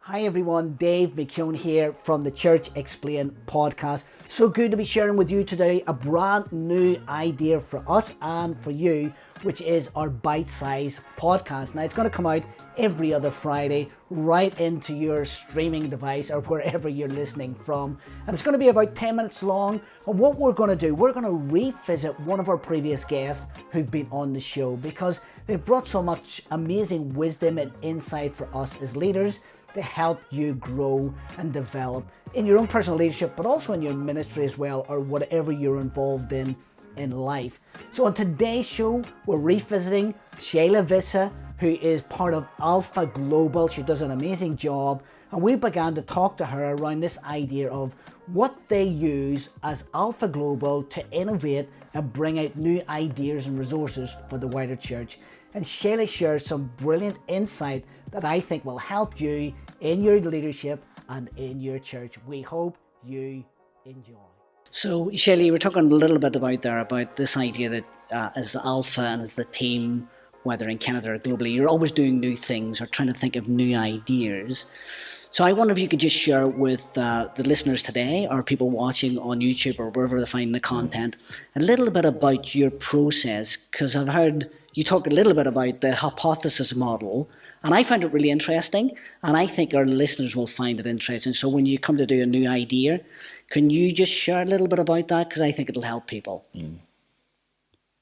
Hi everyone, Dave McKeown here from the Church Explained podcast. So good to be sharing with you today a brand new idea for us and for you, which is our bite-sized podcast. Now it's going to come out every other Friday right into your streaming device or wherever you're listening from. And it's going to be about 10 minutes long. And what we're going to do, we're going to revisit one of our previous guests who've been on the show because they've brought so much amazing wisdom and insight for us as leaders to help you grow and develop in your own personal leadership, but also in your ministry as well, or whatever you're involved in life. So on today's show, we're revisiting Shayla Vissa, who is part of Alpha Global. She does an amazing job. And we began to talk to her around this idea of what they use as Alpha Global to innovate and bring out new ideas and resources for the wider church. And Shayla shares some brilliant insight that I think will help you in your leadership and in your church. We hope you enjoy. So Shayla, you were talking a little bit about this idea that as Alpha and as the team, whether in Canada or globally, you're always doing new things or trying to think of new ideas. So I wonder if you could just share with the listeners today or people watching on YouTube or wherever they find the content, a little bit about your process, because I've heard you talk a little bit about the hypothesis model, and I found it really interesting, and I think our listeners will find it interesting. So when you come to do a new idea, can you just share a little bit about that? Because I think it'll help people.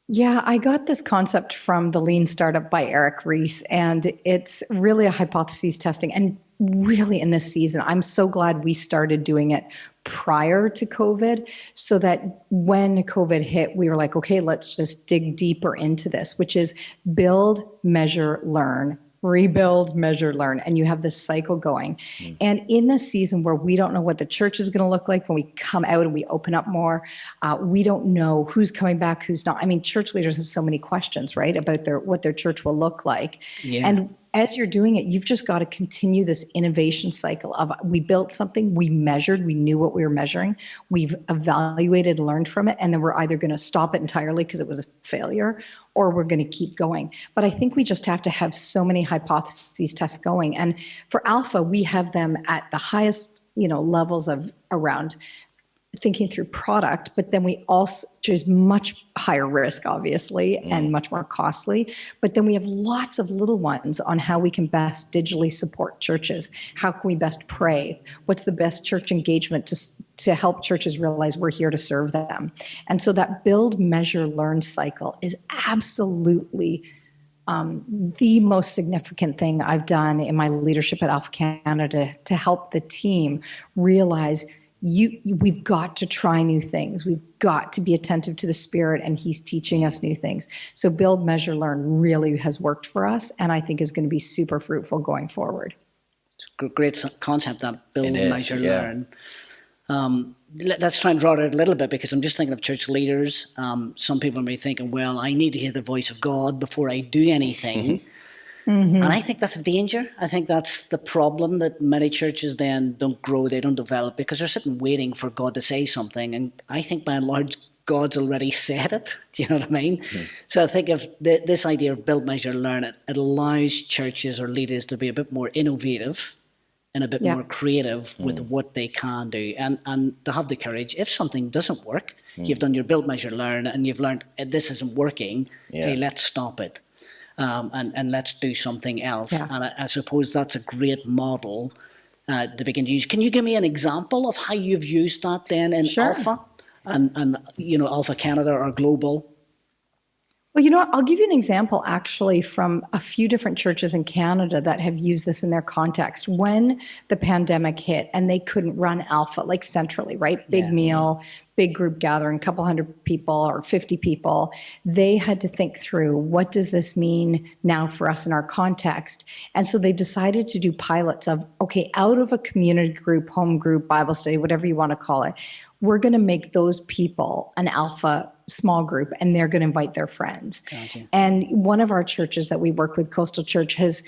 Yeah, I got this concept from the Lean Startup by Eric Ries, and it's really a hypothesis testing. And really in this season, I'm so glad we started doing it prior to COVID, so that when COVID hit, we were like, okay, let's just dig deeper into this, which is build, measure, learn. Rebuild, measure, learn, and you have this cycle going. And in this season where we don't know what the church is going to look like when we come out and we open up more, we don't know who's coming back, who's not. I mean, church leaders have so many questions, right, about what their church will look like. Yeah. And as you're doing it, you've just got to continue this innovation cycle of we built something, we measured, we knew what we were measuring, we've evaluated, learned from it, and then we're either going to stop it entirely because it was a failure, or we're going to keep going. But I think we just have to have so many hypotheses tests going. And for Alpha, we have them at the highest, levels of around thinking through product, but then we also, which is much higher risk, obviously, and much more costly. But then we have lots of little ones on how we can best digitally support churches. How can we best pray? What's the best church engagement to help churches realize we're here to serve them? And so that build, measure, learn cycle is absolutely the most significant thing I've done in my leadership at Alpha Canada to help the team realize we've got to try new things. We've got to be attentive to the Spirit, and He's teaching us new things. So build, measure, learn really has worked for us, and I think is going to be super fruitful going forward. It's a great concept, that build, measure, learn. Let's try and draw it out a little bit, because I'm just thinking of church leaders. Some people may be thinking, well, I need to hear the voice of God before I do anything. And I think that's a danger. I think that's the problem, that many churches then don't grow, they don't develop, because they're sitting waiting for God to say something. And I think by and large, God's already said it. Do you know what I mean? So I think of this idea of build, measure, learn, it allows churches or leaders to be a bit more innovative and a bit more creative with what they can do, and to have the courage, if something doesn't work, you've done your build, measure, learn, and you've learned this isn't working, hey, let's stop it. And let's do something else. Yeah. And I suppose that's a great model to begin to use. Can you give me an example of how you've used that then in Alpha and Alpha Canada or Global? Well, I'll give you an example actually from a few different churches in Canada that have used this in their context. When the pandemic hit and they couldn't run Alpha like centrally, right? Big meal, big group gathering, couple hundred people or 50 people, they had to think through, what does this mean now for us in our context? And so they decided to do pilots of, okay, out of a community group, home group, Bible study, whatever you want to call it, we're going to make those people an Alpha small group, and they're going to invite their friends. Gotcha. And one of our churches that we work with, Coastal Church, has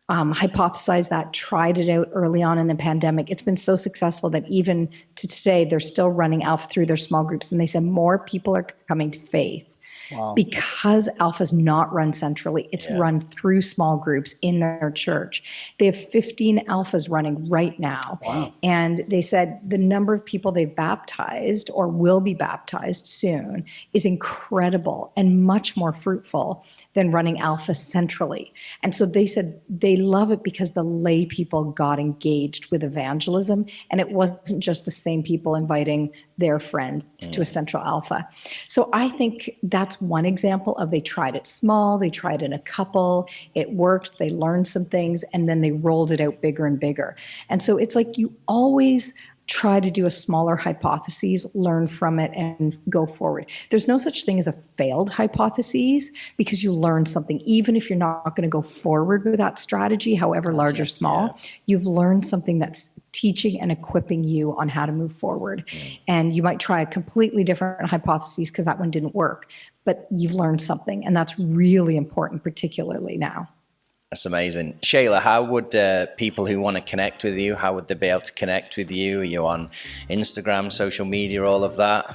hypothesized that, tried it out early on in the pandemic. It's been so successful that even to today, they're still running Alpha through their small groups. And they said more people are coming to faith Wow. Because Alpha's not run centrally. It's run through small groups in their church. They have 15 Alphas running right now. Wow. And they said the number of people they've baptized or will be baptized soon is incredible and much more fruitful than running Alpha centrally. And so they said they love it because the lay people got engaged with evangelism, and it wasn't just the same people inviting their friends to a central Alpha. So I think that's one example of they tried it small, they tried it in a couple, it worked, they learned some things, and then they rolled it out bigger and bigger. And so it's like you always try to do a smaller hypothesis, learn from it, and go forward. There's no such thing as a failed hypothesis because you learn something. Even if you're not going to go forward with that strategy, however large or small, you've learned something that's teaching and equipping you on how to move forward. And you might try a completely different hypothesis because that one didn't work, but you've learned something. And that's really important, particularly now. That's amazing. Shayla, how would people who want to connect with you, how would they be able to connect with you? Are you on Instagram, social media, all of that?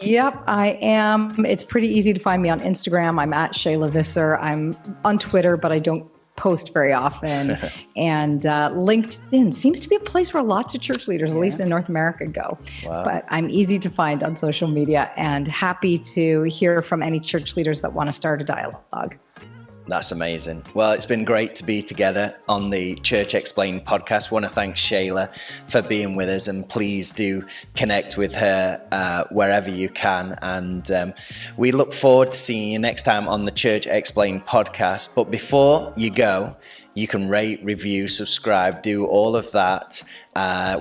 Yep, I am. It's pretty easy to find me on Instagram. I'm at Shayla Visser. I'm on Twitter, but I don't post very often. And LinkedIn seems to be a place where lots of church leaders, at least in North America, go. Wow. But I'm easy to find on social media and happy to hear from any church leaders that want to start a dialogue. That's amazing. Well, it's been great to be together on the Church Explained podcast. I want to thank Shayla for being with us, and please do connect with her wherever you can. And we look forward to seeing you next time on the Church Explained podcast. But before you go, you can rate, review, subscribe, do all of that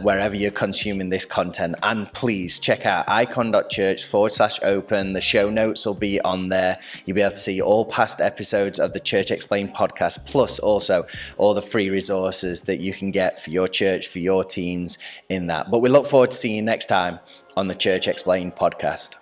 wherever you're consuming this content. And please check out icon.church/open. The show notes will be on there. You'll be able to see all past episodes of the Church Explained podcast, plus also all the free resources that you can get for your church, for your teams in that. But we look forward to seeing you next time on the Church Explained podcast.